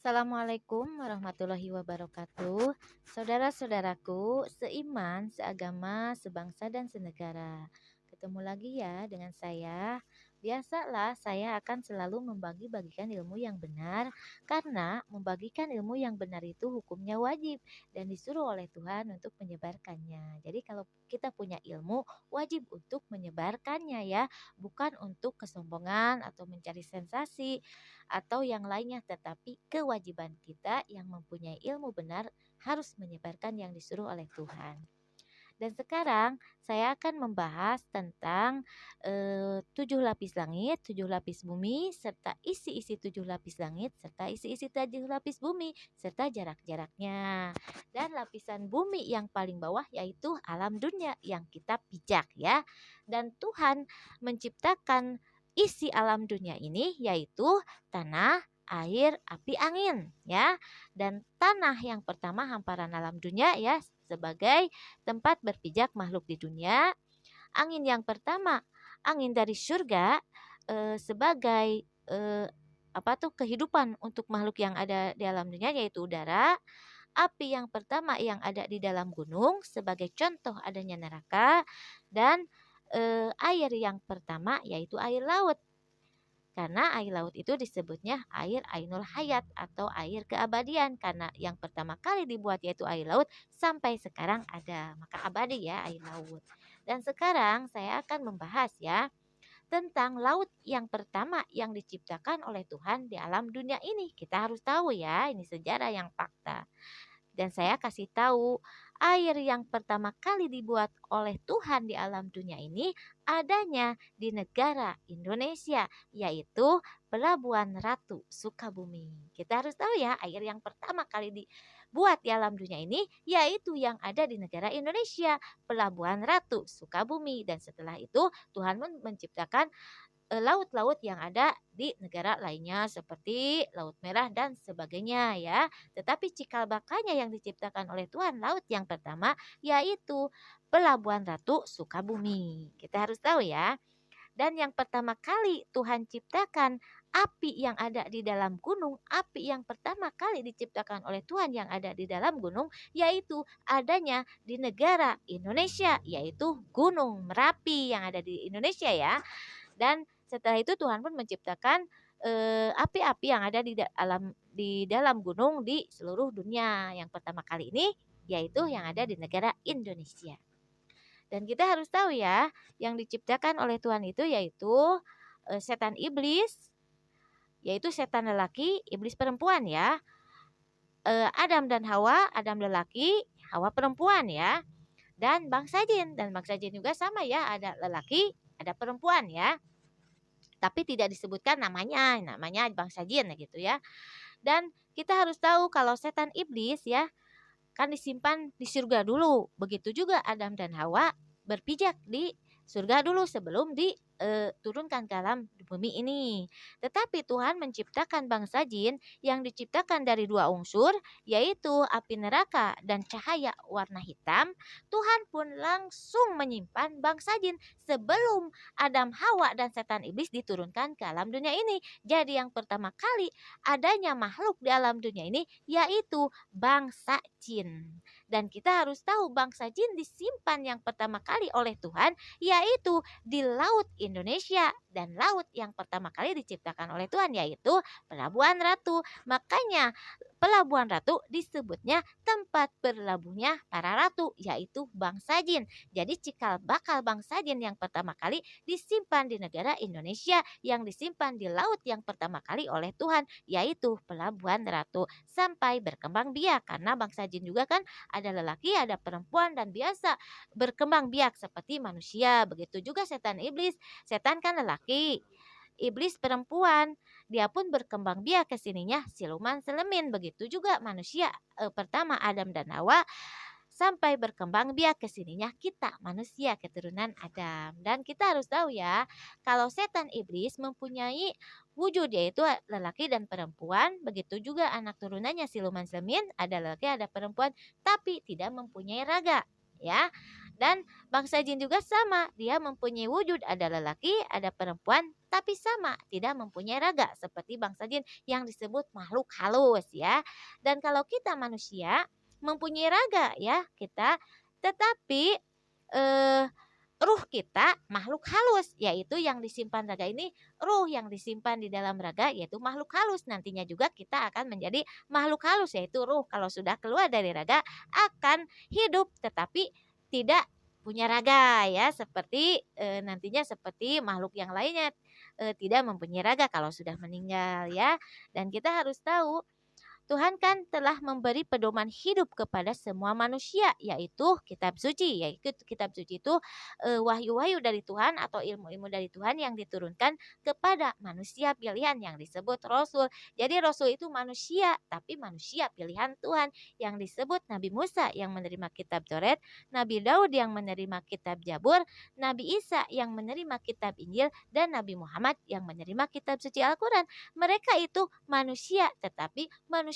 Assalamualaikum warahmatullahi wabarakatuh. Saudara-saudaraku, seiman, seagama, sebangsa dan senegara. Ketemu lagi ya dengan saya. Biasalah saya akan selalu membagi-bagikan ilmu yang benar karena membagikan ilmu yang benar itu hukumnya wajib dan disuruh oleh Tuhan untuk menyebarkannya. Jadi kalau kita punya ilmu wajib untuk menyebarkannya ya, bukan untuk kesombongan atau mencari sensasi atau yang lainnya, tetapi kewajiban kita yang mempunyai ilmu benar harus menyebarkan yang disuruh oleh Tuhan. Dan sekarang saya akan membahas tentang 7 lapis langit, 7 lapis bumi, serta isi-isi 7 lapis langit, serta isi-isi 7 lapis bumi, serta jarak-jaraknya. Dan lapisan bumi yang paling bawah yaitu alam dunia yang kita pijak ya. Dan Tuhan menciptakan isi alam dunia ini yaitu tanah, air, api, angin ya. Dan tanah yang pertama hamparan alam dunia ya sebagai tempat berpijak makhluk di dunia. Angin yang pertama, angin dari surga sebagai kehidupan untuk makhluk yang ada di alam dunia yaitu udara. Api yang pertama yang ada di dalam gunung sebagai contoh adanya neraka dan air yang pertama yaitu air laut. Karena air laut itu disebutnya air Ainul Hayat atau air keabadian karena yang pertama kali dibuat yaitu air laut sampai sekarang ada, maka abadi ya air laut. Dan sekarang saya akan membahas ya tentang laut yang pertama yang diciptakan oleh Tuhan di alam dunia ini. Kita harus tahu ya, ini sejarah yang fakta. Dan saya kasih tahu, air yang pertama kali dibuat oleh Tuhan di alam dunia ini adanya di negara Indonesia, yaitu Pelabuhan Ratu Sukabumi. Kita harus tahu ya, air yang pertama kali dibuat di alam dunia ini yaitu yang ada di negara Indonesia, Pelabuhan Ratu Sukabumi. Dan setelah itu Tuhan menciptakan laut-laut yang ada di negara lainnya seperti Laut Merah dan sebagainya ya. Tetapi cikal bakalnya yang diciptakan oleh Tuhan laut yang pertama yaitu Pelabuhan Ratu Sukabumi. Kita harus tahu ya. Dan yang pertama kali Tuhan ciptakan api yang ada di dalam gunung, api yang pertama kali diciptakan oleh Tuhan yang ada di dalam gunung yaitu adanya di negara Indonesia yaitu Gunung Merapi yang ada di Indonesia ya. Dan setelah itu Tuhan pun menciptakan api-api yang ada di dalam gunung di seluruh dunia. Yang pertama kali ini yaitu yang ada di negara Indonesia. Dan kita harus tahu ya, yang diciptakan oleh Tuhan itu yaitu setan iblis, yaitu setan lelaki, iblis perempuan ya. Adam dan Hawa, Adam lelaki, Hawa perempuan ya. Dan bangsa jin, dan bangsa jin juga sama ya, ada lelaki, ada perempuan ya. Tapi tidak disebutkan namanya bangsa jin gitu ya. Dan kita harus tahu kalau setan iblis ya kan disimpan di surga dulu. Begitu juga Adam dan Hawa berpijak di surga dulu sebelum diturunkan ke alam bumi ini. Tetapi Tuhan menciptakan bangsa jin yang diciptakan dari 2 unsur, yaitu api neraka dan cahaya warna hitam. Tuhan pun langsung menyimpan bangsa jin sebelum Adam, Hawa, dan setan iblis diturunkan ke alam dunia ini. Jadi yang pertama kali adanya makhluk di alam dunia ini yaitu bangsa jin. Dan kita harus tahu bangsa jin disimpan yang pertama kali oleh Tuhan yaitu di Laut Indonesia. Dan laut yang pertama kali diciptakan oleh Tuhan yaitu Pelabuhan Ratu. Makanya Pelabuhan Ratu disebutnya tempat berlabuhnya para ratu yaitu bangsa jin. Jadi cikal bakal bangsa jin yang pertama kali disimpan di negara Indonesia yang disimpan di laut yang pertama kali oleh Tuhan yaitu Pelabuhan Ratu sampai berkembang biak karena bangsa jin juga kan ada lelaki, ada perempuan dan biasa berkembang biak seperti manusia. Begitu juga setan iblis, setan kan lelaki, iblis perempuan, dia pun berkembang biak ke sininya siluman selemin. Begitu juga manusia pertama Adam dan Hawa sampai berkembang biak ke sininya kita manusia keturunan Adam. Dan kita harus tahu ya, kalau setan iblis mempunyai wujud yaitu lelaki dan perempuan, begitu juga anak turunannya siluman selemin, ada lelaki ada perempuan tapi tidak mempunyai raga ya. Dan bangsa jin juga sama, dia mempunyai wujud ada lelaki, ada perempuan tetapi sama, tidak mempunyai raga seperti bangsa jin yang disebut makhluk halus ya. Dan kalau kita manusia mempunyai raga ya kita, tetapi eh ruh kita makhluk halus, yaitu yang disimpan raga ini, ruh yang disimpan di dalam raga yaitu makhluk halus. Nantinya juga kita akan menjadi makhluk halus, yaitu ruh kalau sudah keluar dari raga akan hidup tetapi tidak punya raga ya, seperti nantinya seperti makhluk yang lainnya tidak mempunyai raga kalau sudah meninggal ya. Dan kita harus tahu Tuhan kan telah memberi pedoman hidup kepada semua manusia, yaitu kitab suci. Yaitu kitab suci itu wahyu-wahyu dari Tuhan atau ilmu-ilmu dari Tuhan yang diturunkan kepada manusia pilihan yang disebut rasul. Jadi rasul itu manusia, tapi manusia pilihan Tuhan yang disebut Nabi Musa yang menerima kitab Taurat, Nabi Daud yang menerima kitab Zabur, Nabi Isa yang menerima kitab Injil, dan Nabi Muhammad yang menerima kitab suci Al-Quran. Mereka itu manusia, tetapi manusia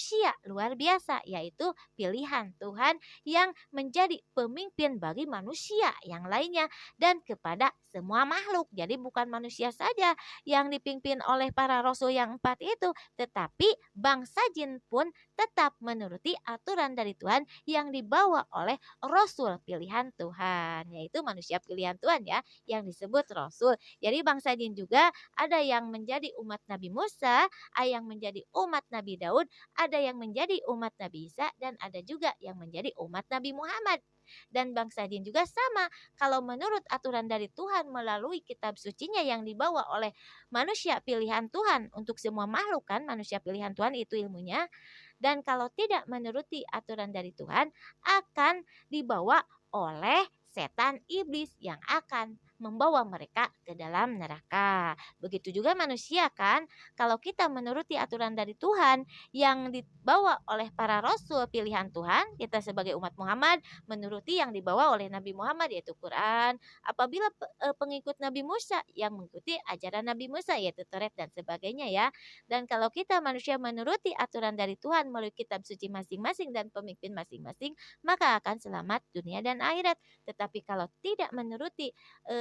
luar biasa, yaitu pilihan Tuhan yang menjadi pemimpin bagi manusia yang lainnya dan kepada semua makhluk. Jadi bukan manusia saja yang dipimpin oleh para rasul yang 4 itu, tetapi bangsa jin pun tetap menuruti aturan dari Tuhan yang dibawa oleh rasul pilihan Tuhan, yaitu manusia pilihan Tuhan ya, yang disebut rasul. Jadi bangsa jin juga ada yang menjadi umat Nabi Musa, ada yang menjadi umat Nabi Daud, ada yang menjadi umat Nabi Isa, dan ada juga yang menjadi umat Nabi Muhammad. Dan bangsa jin juga sama, kalau menurut aturan dari Tuhan melalui kitab sucinya yang dibawa oleh manusia pilihan Tuhan untuk semua makhluk kan, manusia pilihan Tuhan itu ilmunya. Dan kalau tidak menuruti aturan dari Tuhan akan dibawa oleh setan iblis yang akan membawa mereka ke dalam neraka. Begitu juga manusia kan, kalau kita menuruti aturan dari Tuhan yang dibawa oleh para rasul pilihan Tuhan, kita sebagai umat Muhammad menuruti yang dibawa oleh Nabi Muhammad yaitu Quran. Apabila pengikut Nabi Musa yang mengikuti ajaran Nabi Musa yaitu Taurat dan sebagainya ya. Dan kalau kita manusia menuruti aturan dari Tuhan melalui kitab suci masing-masing dan pemimpin masing-masing, maka akan selamat dunia dan akhirat. Tetapi kalau tidak menuruti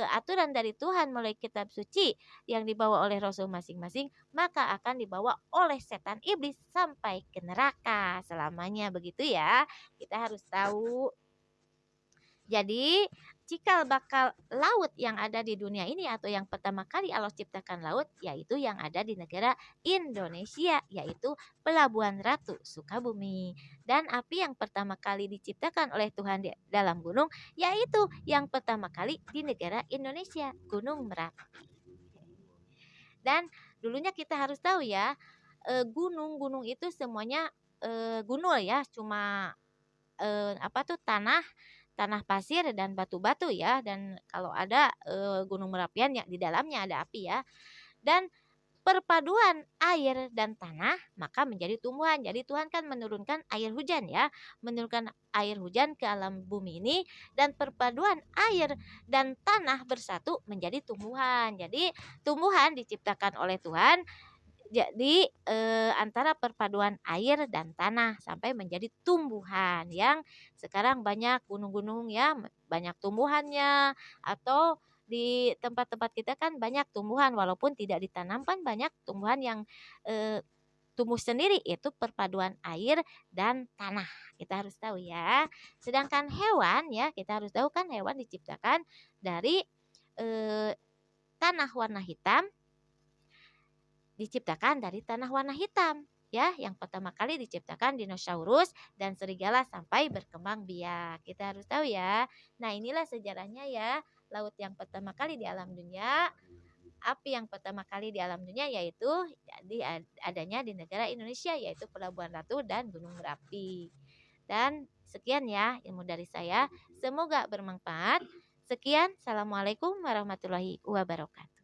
aturan dari Tuhan melalui kitab suci yang dibawa oleh rasul masing-masing, maka akan dibawa oleh setan iblis sampai ke neraka selamanya, begitu ya. Kita harus tahu. Jadi, cikal bakal laut yang ada di dunia ini atau yang pertama kali Allah ciptakan laut yaitu yang ada di negara Indonesia, yaitu Pelabuhan Ratu Sukabumi. Dan api yang pertama kali diciptakan oleh Tuhan di dalam gunung yaitu yang pertama kali di negara Indonesia, Gunung Merapi. Dan dulunya kita harus tahu ya, gunung-gunung itu semuanya gunul ya, cuma apa tuh tanah tanah pasir dan batu-batu ya, dan kalau ada gunung Merapian ya di dalamnya ada api ya. Dan perpaduan air dan tanah maka menjadi tumbuhan. Jadi Tuhan kan menurunkan air hujan ya, menurunkan air hujan ke alam bumi ini, dan perpaduan air dan tanah bersatu menjadi tumbuhan. Jadi tumbuhan diciptakan oleh Tuhan jadi antara perpaduan air dan tanah sampai menjadi tumbuhan yang sekarang banyak gunung-gunung ya, banyak tumbuhannya, atau di tempat-tempat kita kan banyak tumbuhan walaupun tidak ditanamkan, banyak tumbuhan yang tumbuh sendiri, itu perpaduan air dan tanah. Kita harus tahu ya. Sedangkan hewan ya, kita harus tahu kan hewan diciptakan dari tanah warna hitam, diciptakan dari tanah warna hitam ya. Yang pertama kali diciptakan dinosaurus dan serigala sampai berkembang biak. Kita harus tahu ya. Nah, inilah sejarahnya ya. Laut yang pertama kali di alam dunia, api yang pertama kali di alam dunia yaitu jadi adanya di negara Indonesia yaitu Pelabuhan Ratu dan Gunung Merapi. Dan sekian ya ilmu dari saya. Semoga bermanfaat. Sekian, Assalamualaikum warahmatullahi wabarakatuh.